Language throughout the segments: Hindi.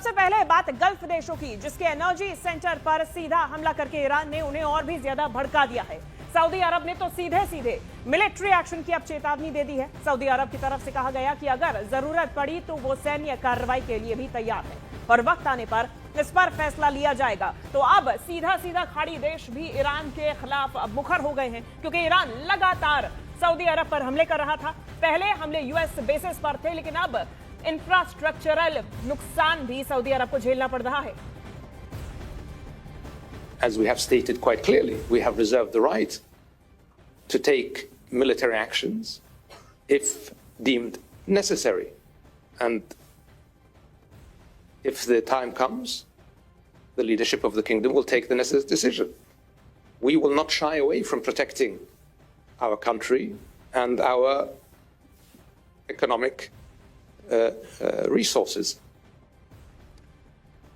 सबसे पहले बात गल्फ देशों की, जिसके एनर्जी सेंटर पर सीधा हमला करके ईरान ने उन्हें और भी ज्यादा भड़का दिया है। सऊदी अरब ने तो सीधे सीधे मिलिट्री एक्शन की अब चेतावनी दे दी है। सऊदी अरब की तरफ से कहा गया कि अगर जरूरत पड़ी तो वो सैन्य कार्रवाई के लिए भी तैयार है और वक्त आने पर इस पर फैसला लिया जाएगा। तो अब सीधा सीधा खाड़ी देश भी ईरान के खिलाफ अब मुखर हो गए हैं, क्योंकि ईरान लगातार सऊदी अरब पर हमले कर रहा था। पहले हमले यूएस बेसिस पर थे, लेकिन अब इंफ्रास्ट्रक्चरल नुकसान भी सऊदी अरब को झेलना पड़ रहा है। As we have stated quite clearly, we have reserved the right to take military actions if deemed necessary. And if the time comes, the leadership of the kingdom will take the necessary decision. We will not shy away from protecting our country and our economic resources.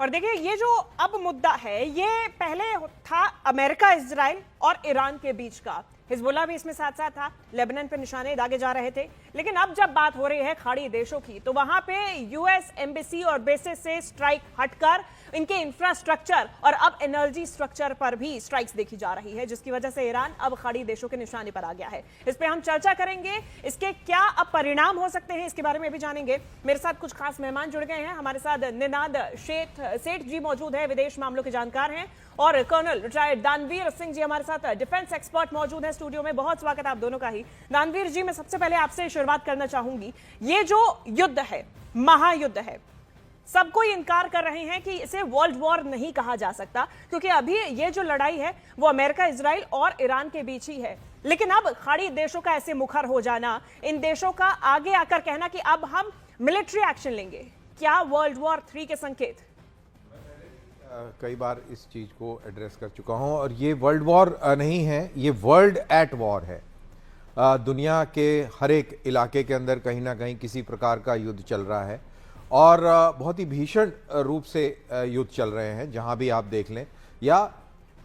और देखिए, ये जो अब मुद्दा है, ये पहले था अमेरिका, इजराइल और ईरान के बीच का। हिजबुल्लाह भी इसमें साथ साथ था, लेबनान पे निशाने दागे जा रहे थे। लेकिन अब जब बात हो रही है खाड़ी देशों की, तो वहां पे यूएस एम्बेसी और बेसिस से स्ट्राइक हटकर इनके इंफ्रास्ट्रक्चर और अब एनर्जी स्ट्रक्चर पर भी स्ट्राइक्स देखी जा रही है, जिसकी वजह से ईरान अब खाड़ी देशों के निशाने पर आ गया है। इस पे हम चर्चा करेंगे, इसके क्या अब परिणाम हो सकते हैं, इसके बारे में भी जानेंगे। मेरे साथ कुछ खास मेहमान जुड़ गए हैं। हमारे साथ निनाद सेठ जी मौजूद है, विदेश मामलों के जानकार हैं, और कर्नल रिटायर्ड दानवीर सिंह जी हमारे साथ डिफेंस एक्सपर्ट मौजूद है स्टूडियो में। बहुत स्वागत है आप दोनों का ही। दानवीर जी, मैं सबसे पहले आपसे शुरुआत करना चाहूंगी। ये जो युद्ध है, महायुद्ध है, सब कोई इनकार कर रहे हैं कि इसे वर्ल्ड वॉर नहीं कहा जा सकता, क्योंकि अभी ये जो लड़ाई है वो अमेरिका, इजराइल और ईरान के बीच ही है। लेकिन अब खाड़ी देशों का ऐसे मुखर हो जाना, इन देशों का आगे आकर कहना कि अब हम मिलिट्री एक्शन लेंगे, क्या वर्ल्ड वॉर 3 के संकेत? कई बार इस चीज़ को एड्रेस कर चुका हूं, और ये वर्ल्ड वॉर नहीं है, ये वर्ल्ड एट वॉर है। दुनिया के हर एक इलाके के अंदर कहीं ना कहीं किसी प्रकार का युद्ध चल रहा है, और बहुत ही भीषण रूप से युद्ध चल रहे हैं। जहां भी आप देख लें, या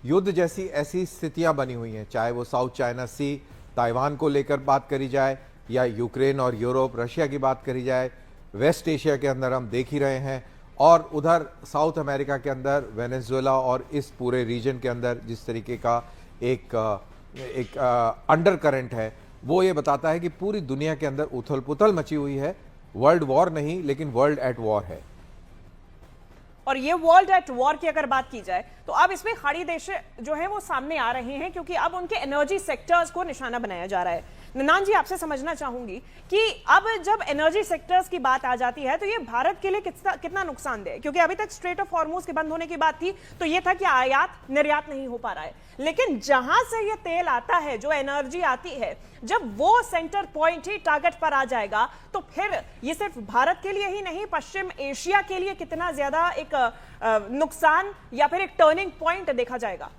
युद्ध जैसी ऐसी स्थितियां बनी हुई हैं, चाहे वो साउथ चाइना सी, ताइवान को लेकर बात करी जाए, या यूक्रेन और यूरोप, रशिया की बात करी जाए, वेस्ट एशिया के अंदर हम देख ही रहे हैं, और उधर साउथ अमेरिका के अंदर वेनेजुएला और इस पूरे रीजन के अंदर जिस तरीके का एक अंडर करंट है, वो ये बताता है कि पूरी दुनिया के अंदर उथल पुथल मची हुई है। वर्ल्ड वॉर नहीं, लेकिन वर्ल्ड एट वॉर है। और ये वर्ल्ड एट वॉर की अगर बात की जाए, तो अब इसमें खाड़ी देश जो है वो सामने आ रहे हैं, क्योंकि अब उनके एनर्जी सेक्टर्स को निशाना बनाया जा रहा है। निनाद जी, आपसे समझना चाहूंगी कि अब जब एनर्जी सेक्टर्स की बात आ जाती है, तो ये भारत के लिए कितना नुकसानदेह है? क्योंकि अभी तक स्ट्रेट ऑफ हॉर्मूज के बंद होने की बात थी, तो ये था कि आयात निर्यात नहीं हो पा रहा है। लेकिन जहां से ये तेल आता है, जो एनर्जी आती है, जब वो सेंटर पॉइंट ही टारगेट पर आ जाएगा, तो फिर ये सिर्फ भारत के लिए ही नहीं, पश्चिम एशिया के लिए कितना ज्यादा एक नुकसान या फिर एक टर्निंग पॉइंट देखा जाएगा।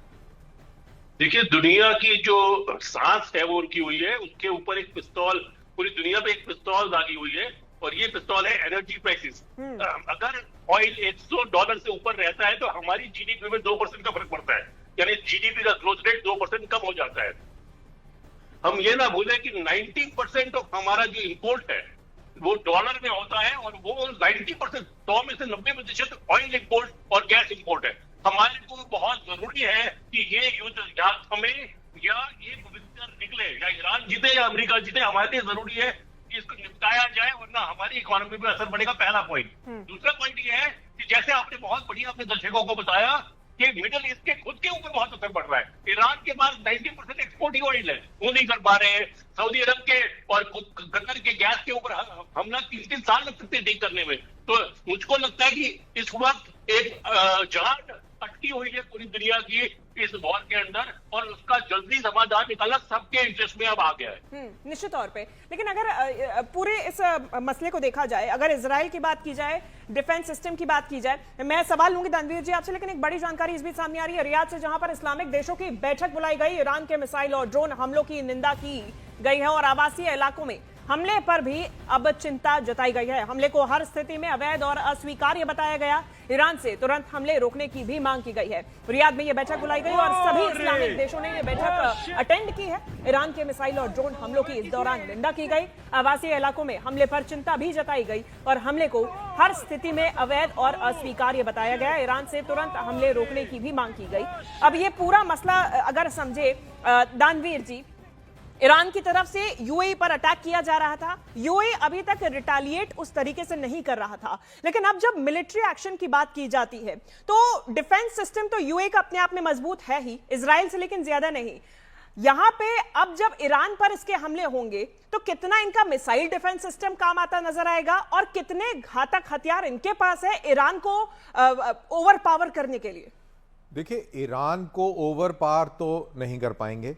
देखिए, दुनिया की जो सांस है वो उनकी हुई है, उसके ऊपर एक पिस्तौल, पूरी दुनिया पे एक पिस्तौल दागी हुई है, और ये पिस्तौल है एनर्जी प्राइसेस। अगर ऑयल $100 से ऊपर रहता है तो हमारी जीडीपी में 2% का फर्क पड़ता है, यानी जीडीपी का ग्रोथ रेट 2% कम हो जाता है। हम ये ना भूलें कि 90% ऑफ हमारा जो इंपोर्ट है वो डॉलर में होता है, और वो 90%, 100 में से 90% ऑयल इंपोर्ट और गैस इंपोर्ट है। हमारे को बहुत जरूरी है कि ये युद्ध या हमें या एक विक्टर निकले, या ईरान जीते या अमेरिका जीते, हमारे लिए जरूरी है कि इसको निपटाया जाए, वरना हमारी इकोनॉमी पे असर पड़ेगा। पहला पॉइंट। दूसरा पॉइंट ये है कि जैसे आपने बहुत बढ़िया अपने दर्शकों को बताया कि मिडिल ईस्ट के खुद के ऊपर बहुत असर पड़ रहा है। ईरान के पास 90% एक्सपोर्ट ही ऑयल है, वो नहीं कर पा रहे हैं। सऊदी अरब के और कतर के गैस के ऊपर हमला 3-3 साल लग सकते हैं ठीक करने में। तो मुझको लगता है कि इस वक्त एक जहां अटकी हुई है पूरी दुनिया की इस वॉर के अंदर, और उसका जल्दी समाधान निकालना सबके इंटरेस्ट में अब आ गया है। निश्चित तौर पे। लेकिन अगर पूरे इस मसले को देखा जाए, अगर इजराइल की बात की जाए, डिफेंस सिस्टम की बात की जाए, मैं सवाल लूंगी दानवीर जी आपसे, लेकिन एक बड़ी जानकारी इस बीच सामने आ रही है रियाद से, जहां पर इस्लामिक देशों की बैठक बुलाई गई, ईरान के मिसाइल और ड्रोन हमलों की निंदा की गई है, और आवासीय इलाकों में हमले पर भी अब चिंता जताई गई है। हमले को हर स्थिति में अवैध और अस्वीकार्य बताया गया। ईरान से तुरंत हमले रोकने की भी मांग की गई है। रियाद में यह बैठक बुलाई गई और सभी इस्लामिक देशों ने यह बैठक अटेंड की है। ईरान के मिसाइल और ड्रोन हमलों की इस दौरान निंदा की गई। आवासीय इलाकों में हमले पर चिंता भी जताई गई और हमले को हर स्थिति में अवैध और अस्वीकार्य बताया गया। ईरान से तुरंत हमले रोकने की भी मांग की गई। अब ये पूरा मसला अगर समझे दानवीर जी, ईरान की तरफ से यूएई पर अटैक किया जा रहा था। यूएई अभी तक रिटेलिएट उस तरीके से नहीं कर रहा था, लेकिन अब जब मिलिट्री एक्शन की बात की जाती है तो डिफेंस सिस्टम तो यूएई का अपने आप में मजबूत है ही, इजराइल से लेकिन ज्यादा नहीं। यहां पे अब जब ईरान पर इसके हमले होंगे तो कितना इनका मिसाइल डिफेंस सिस्टम काम आता नजर आएगा और कितने घातक हथियार इनके पास है ईरान को ओवर पावर करने के लिए। देखिए, ईरान को ओवर पावर तो नहीं कर पाएंगे,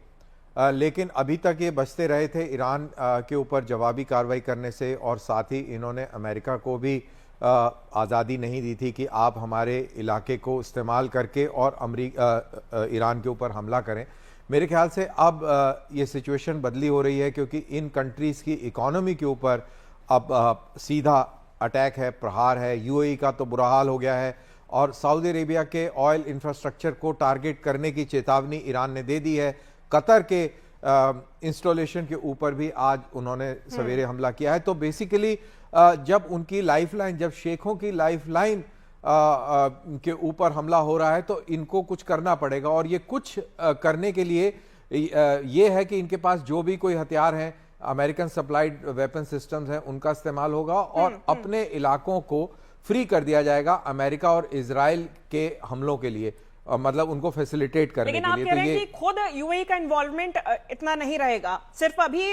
लेकिन अभी तक ये बचते रहे थे ईरान के ऊपर जवाबी कार्रवाई करने से, और साथ ही इन्होंने अमेरिका को भी आज़ादी नहीं दी थी कि आप हमारे इलाके को इस्तेमाल करके और ईरान के ऊपर हमला करें। मेरे ख्याल से अब ये सिचुएशन बदली हो रही है, क्योंकि इन कंट्रीज़ की इकोनॉमी के ऊपर अब सीधा अटैक है, प्रहार है। यूएई का तो बुरा हाल हो गया है, और सऊदी अरेबिया के ऑयल इंफ्रास्ट्रक्चर को टारगेट करने की चेतावनी ईरान ने दे दी है। कतर के इंस्टॉलेशन के ऊपर भी आज उन्होंने सवेरे हमला किया है। तो बेसिकली जब उनकी लाइफलाइन, जब शेखों की लाइफलाइन के ऊपर हमला हो रहा है, तो इनको कुछ करना पड़ेगा। और ये कुछ करने के लिए ये है कि इनके पास जो भी कोई हथियार हैं, अमेरिकन सप्लाइड वेपन सिस्टम्स हैं, उनका इस्तेमाल होगा और अपने इलाकों को फ्री कर दिया जाएगा अमेरिका और इजराइल के हमलों के लिए, मतलब उनको फैसिलिटेट करने के लिए। लेकिन आप कह रहे हैं कि खुद यूएई का इन्वॉल्वमेंट इतना नहीं रहेगा, सिर्फ अभी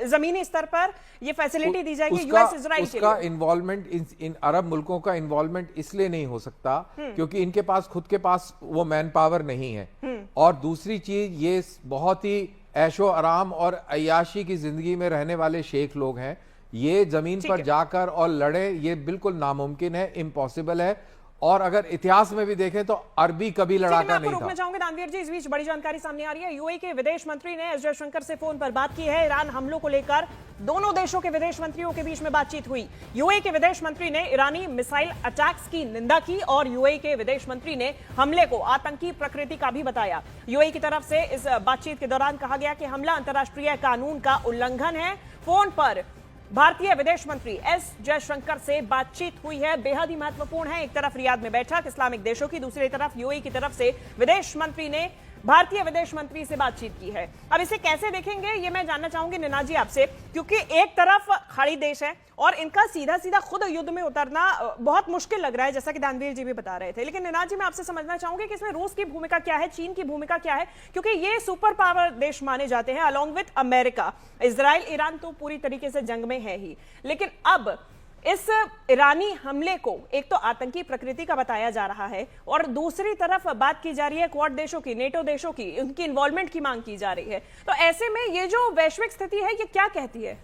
जमीनी स्तर पर ये फैसिलिटी दी जाएगी यूएस इजराइल के लिए। उसका इन्वॉल्वमेंट इन अरब मुल्कों का इन्वॉल्वमेंट इसलिए नहीं हो सकता क्योंकि इनके पास खुद के पास वो मैन पावर नहीं है। और दूसरी चीज, ये बहुत ही ऐशो आराम और अय्याशी की जिंदगी में रहने वाले शेख लोग हैं। ये जमीन पर जाकर और लड़े, ये बिल्कुल नामुमकिन है, इम्पॉसिबल है। और अगर इतिहास में भी देखें तो अरबी कभी लड़ाका नहीं था। रुकना चाहूंगा दानवीर जी, इस बीच बड़ी जानकारी सामने आ रही है। यूएई के विदेश मंत्री ने एस जयशंकर से फोन पर बात की है। ईरान हमलों को लेकर दोनों देशों के विदेश मंत्रियों के बीच में बातचीत हुई। यूएई के विदेश मंत्री ने ईरानी मिसाइल अटैक्स की निंदा की और यूएई के विदेश मंत्री ने हमले को आतंकी प्रकृति का भी बताया। यूएई की तरफ से इस बातचीत के दौरान कहा गया कि हमला अंतर्राष्ट्रीय कानून का उल्लंघन है। फोन पर भारतीय विदेश मंत्री एस जयशंकर से बातचीत हुई है, बेहद ही महत्वपूर्ण है। एक तरफ रियाद में बैठक इस्लामिक देशों की, दूसरी तरफ यूएई की तरफ से विदेश मंत्री ने भारतीय विदेश मंत्री से बातचीत की है। अब इसे कैसे देखेंगे ये मैं जानना चाहूंगी निना जी आपसे, क्योंकि एक तरफ खाड़ी देश है और इनका सीधा सीधा खुद युद्ध में उतरना बहुत मुश्किल लग रहा है, जैसा कि दानवीर जी भी बता रहे थे। लेकिन निना जी, मैं आपसे समझना चाहूंगी कि इसमें रूस की भूमिका क्या है, चीन की भूमिका क्या है, क्योंकि ये सुपर पावर देश माने जाते हैं along with America. Israel Iran तो पूरी तरीके से जंग में है ही, लेकिन अब इस ईरानी हमले को एक तो आतंकी प्रकृति का बताया जा रहा है और दूसरी तरफ बात की जा रही है क्वाड देशों की, नेटो देशों की, उनकी इन्वॉल्वमेंट की मांग की जा रही है। तो ऐसे में ये जो वैश्विक स्थिति है ये क्या कहती है?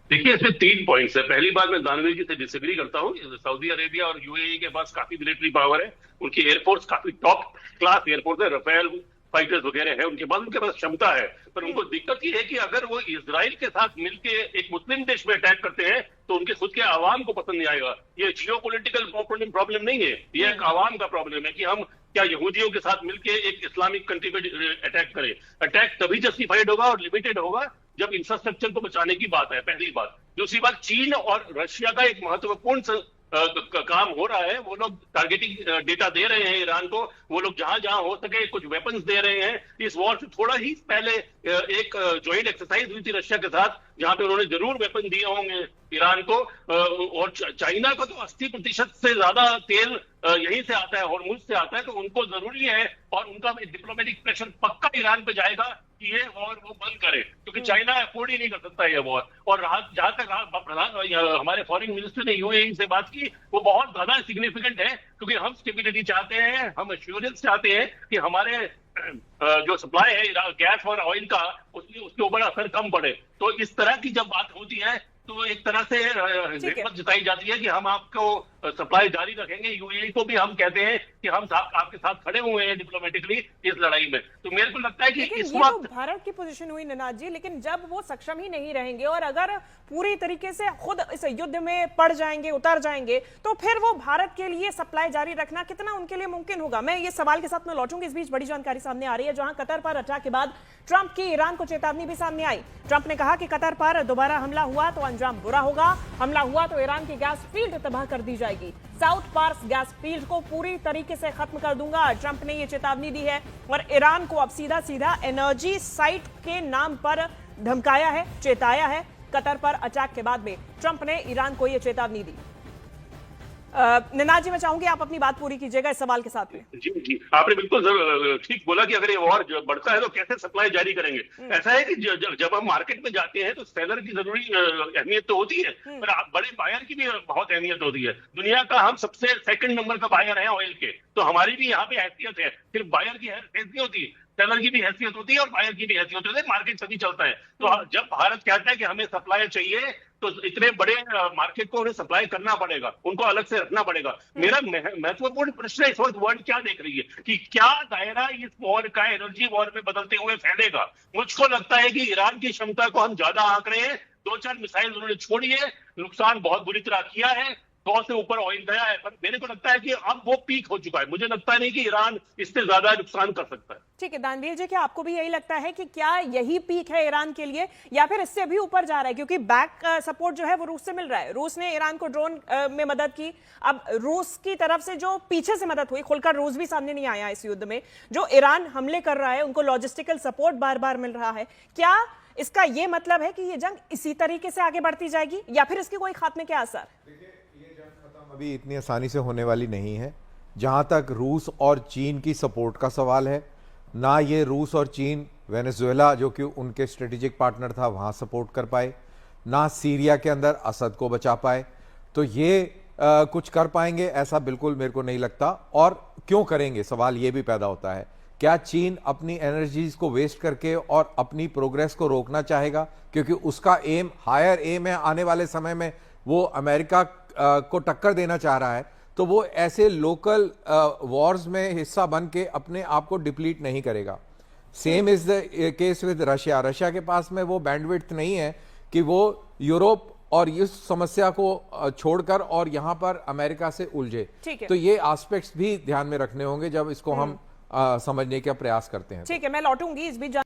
देखिए, इसमें 3 पॉइंट्स है। पहली बात, मैं दानवीर जी से डिसएग्री करता हूँ। सऊदी अरेबिया और यूएई के पास काफी मिलिट्री पावर है, उनकी एयरफोर्स काफी टॉप क्लास एयरफोर्स है, रफेल फाइटर्स वगैरह है उनके पास क्षमता है। पर उनको दिक्कत ये है कि अगर वो इजराइल के साथ मिलके एक मुस्लिम देश में अटैक करते हैं तो उनके खुद के आवाम को पसंद नहीं आएगा। ये जियोपॉलिटिकल प्रॉब्लम नहीं है, ये एक आवाम का प्रॉब्लम है कि हम क्या यहूदियों के साथ मिलके एक इस्लामिक कंट्री पे अटैक करें। अटैक तभी जस्टिफाइड होगा और लिमिटेड होगा जब इंफ्रास्ट्रक्चर को बचाने की बात है, पहली बात। दूसरी बात, चीन और रशिया का एक महत्वपूर्ण काम हो रहा है। वो लोग टारगेटिंग डेटा दे रहे हैं ईरान को, वो लोग जहां जहां हो सके कुछ वेपन्स दे रहे हैं। इस वॉर से थोड़ा ही पहले एक ज्वाइंट एक्सरसाइज हुई थी रशिया के साथ, जहां पे उन्होंने जरूर वेपन दिए होंगे ईरान को। और चाइना का तो 80% से ज्यादा तेल यहीं से आता है, हॉर्मुज से आता है, तो उनको जरूरी है और उनका डिप्लोमेटिक प्रेशर पक्का ईरान पे जाएगा कि ये वॉर वो बंद करे, क्योंकि चाइना अफोर्ड ही नहीं कर सकता ये वॉर। और जहां तक हमारे फॉरेन मिनिस्टर ने यूएई से बात की, वो बहुत ज्यादा सिग्निफिकेंट है, क्योंकि हम स्टेबिलिटी चाहते हैं, हम एश्योरेंस चाहते हैं कि हमारे जो सप्लाई है गैस और ऑयल का उसके ऊपर असर कम पड़े। तो इस तरह की जब बात होती है तो एक तरह से हिम्मत जताई जाती है कि हम आपको सप्लाई जारी रखेंगे। यूएई को भी हम कहते हैं कि हम आपके साथ खड़े हुए हैं डिप्लोमेटिकली इस लड़ाई में। तो मेरे को लगता है कि लेकिन इस ये वक्त तो भारत की पोजीशन हुई निनाद जी, लेकिन जब वो सक्षम ही नहीं रहेंगे और अगर पूरी तरीके से खुद इस युद्ध में पड़ जाएंगे, उतर जाएंगे, तो फिर वो भारत के लिए सप्लाई जारी रखना कितना उनके लिए मुमकिन होगा? मैं ये सवाल के साथ में लौटूंगी। इस बीच बड़ी जानकारी सामने आ रही है, जहां कतर पर अटैक के बाद ट्रंप की ईरान को चेतावनी भी सामने आई। ट्रंप ने कहा कि कतर पर दोबारा हमला हुआ तो अंजाम बुरा होगा, हमला हुआ तो ईरान की गैस फील्ड तबाह कर दी जाएगी, साउथ पार्स गैस फील्ड को पूरी तरीके से खत्म कर दूंगा। ट्रंप ने यह चेतावनी दी है और ईरान को अब सीधा सीधा एनर्जी साइट के नाम पर धमकाया है, चेताया है। कतर पर अटैक के बाद में ट्रंप ने ईरान को यह चेतावनी दी। निनाद जी, मैं चाहूंगी आप अपनी बात पूरी कीजिएगा इस सवाल के साथ में। जी आपने बिल्कुल ठीक बोला कि अगर ये वॉर बढ़ता है तो कैसे सप्लाई जारी करेंगे। ऐसा है कि जब हम मार्केट में जाते हैं तो सेलर की जरूरी अहमियत तो होती है, पर बड़े बायर की भी बहुत अहमियत होती है। दुनिया का हम सबसे सेकंड नंबर का बायर है ऑयल के, तो हमारी भी यहाँ पे हैसियत है। सिर्फ बायर की हैसियत नहीं होती, सेलर की भी हैसियत होती है और बायर की भी हैसियत होती है। मार्केट तभी चलता है। तो जब भारत कहता है कि हमें सप्लाई चाहिए तो इतने बड़े मार्केट को उन्हें सप्लाई करना पड़ेगा, उनको अलग से रखना पड़ेगा। मेरा महत्वपूर्ण प्रश्न है इस वक्त वर्ल्ड क्या देख रही है कि क्या दायरा इस वॉर का एनर्जी वॉर में बदलते हुए फैलेगा। मुझको लगता है कि ईरान की क्षमता को हम ज्यादा आंक रहे हैं। 2-4 मिसाइल उन्होंने छोड़ी है, नुकसान बहुत बुरी तरह किया है, 100 से ऊपर ऑयल गया है, पर मेरे को लगता है कि अब वो पीक हो चुका है। मुझे लगता नहीं कि ईरान इससे ज्यादा नुकसान कर सकता है। ठीक है दानवीर जी, क्या आपको भी यही लगता है कि क्या यही पीक है ईरान के लिए, या फिर इससे भी ऊपर जा रहा है? क्योंकि बैक सपोर्ट जो है वो रूस से मिल रहा है। रूस ने ईरान को ड्रोन में मदद की। अब रूस की तरफ से जो पीछे से मदद हुई, खुलकर रूस भी सामने नहीं आया इस युद्ध में, जो ईरान हमले कर रहा है उनको लॉजिस्टिकल सपोर्ट बार बार मिल रहा है। क्या इसका यह मतलब है कि ये जंग इसी तरीके से आगे बढ़ती जाएगी, या फिर इसके कोई खात्मे के आसार? अभी इतनी आसानी से होने वाली नहीं है। जहां तक रूस और चीन की सपोर्ट का सवाल है, ना ये रूस और चीन वेनेजुएला जो कि उनके स्ट्रेटेजिक पार्टनर था वहां सपोर्ट कर पाए, ना सीरिया के अंदर असद को बचा पाए। तो ये कुछ कर पाएंगे ऐसा बिल्कुल मेरे को नहीं लगता। और क्यों करेंगे, सवाल ये भी पैदा होता है, क्या चीन अपनी एनर्जीज को वेस्ट करके और अपनी प्रोग्रेस को रोकना चाहेगा? क्योंकि उसका एम, हायर एम है, आने वाले समय में वो अमेरिका को टक्कर देना चाह रहा है। तो वो ऐसे लोकल वॉर्स में हिस्सा बन के अपने आप को डिप्लीट नहीं करेगा। Same is the case with Russia. Russia के पास में वो बैंडविड्थ नहीं है कि वो यूरोप और इस समस्या को छोड़कर और यहां पर अमेरिका से उलझे। तो ये एस्पेक्ट्स भी ध्यान में रखने होंगे जब इसको हम समझने का प्रयास करते हैं। ठीक है, मैं लौटूंगी इस बीच।